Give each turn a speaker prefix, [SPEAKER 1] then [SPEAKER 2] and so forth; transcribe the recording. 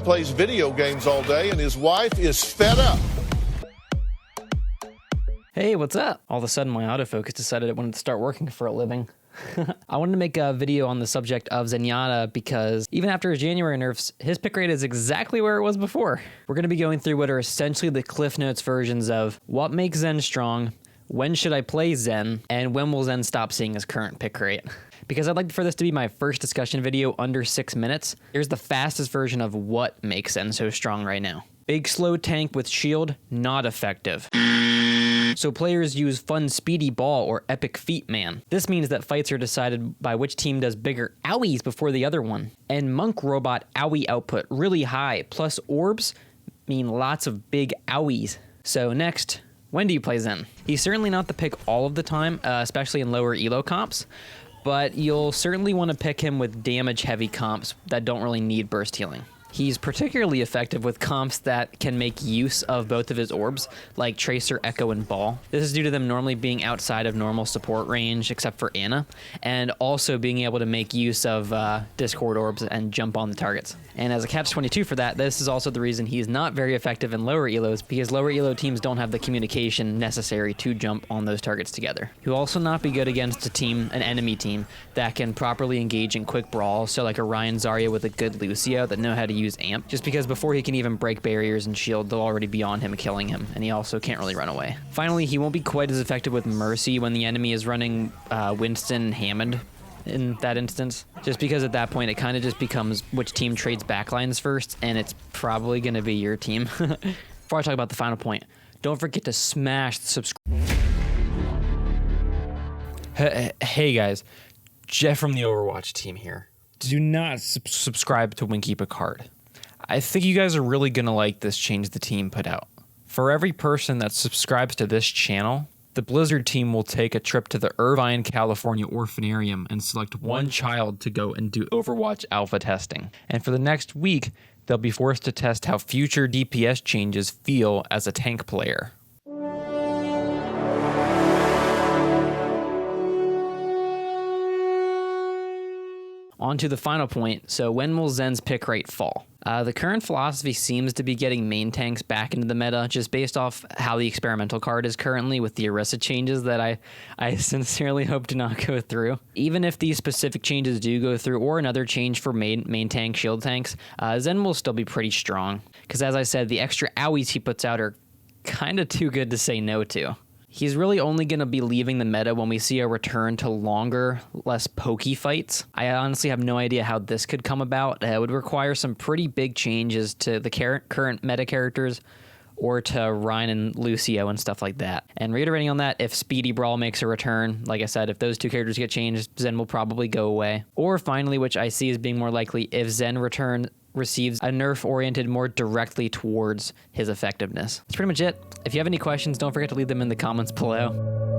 [SPEAKER 1] plays video games all day and his wife is fed up.
[SPEAKER 2] Hey, what's up? All of a sudden my autofocus decided it wanted to start working for a living. I wanted to make a video on the subject of ZENYATTA because even after his January nerfs, his pick rate is exactly where it was before. We're going to be going through what are essentially the Cliff Notes versions of what makes Zen strong, when should I play Zen, and when will Zen stop seeing his current pick rate. Because I'd like for this to be my first discussion video under 6 minutes, here's the fastest version of what makes Zen so strong right now. Big slow tank with shield, not effective. So players use fun speedy ball or epic feat man. This means that fights are decided by which team does bigger owies before the other one. And monk robot owie output really high, plus orbs mean lots of big owies. So next, when do you play Zen? He's certainly not the pick all of the time, especially in lower elo comps, but you'll certainly want to pick him with damage heavy comps that don't really need burst healing. He's particularly effective with comps that can make use of both of his orbs, like Tracer, Echo, and Ball. This is due to them normally being outside of normal support range, except for Ana, and also being able to make use of Discord orbs and jump on the targets. And as a catch-22 for that, this is also the reason he's not very effective in lower elos, because lower elo teams don't have the communication necessary to jump on those targets together. He'll also not be good against an enemy team that can properly engage in quick brawls, so like a Ryan Zarya with a good Lucio that know how to use amp, just because before he can even break barriers and shield, they'll already be on him killing him, and he also can't really run away. Finally, he won't be quite as effective with Mercy when the enemy is running Winston Hammond in that instance, just because at that point it kind of just becomes which team trades backlines first, and it's probably going to be your team. Before I talk about the final point, don't forget to smash the subscribe. Hey guys, Jeff from the Overwatch team here. Do not subscribe to WinkyPicard. I think you guys are really going to like this change the team put out. For every person that subscribes to this channel, the Blizzard team will take a trip to the Irvine, California Orphanarium and select one child to go and do Overwatch alpha testing. And for the next week, they'll be forced to test how future DPS changes feel as a tank player. On to the final point. So when will Zen's pick rate fall? The current philosophy seems to be getting main tanks back into the meta, just based off how the experimental card is currently with the Orisa changes that I sincerely hope to not go through. Even if these specific changes do go through, or another change for main tank shield tanks, Zen will still be pretty strong. Because as I said, the extra owies he puts out are kind of too good to say no to. He's really only going to be leaving the meta when we see a return to longer, less pokey fights. I honestly have no idea how this could come about. It would require some pretty big changes to the current meta characters, or to Ryan and Lucio and stuff like that. And reiterating on that, if Speedy Brawl makes a return, like I said, if those two characters get changed, Zen will probably go away. Or finally, which I see as being more likely, if Zen receives a nerf oriented more directly towards his effectiveness. That's pretty much it. If you have any questions, don't forget to leave them in the comments below.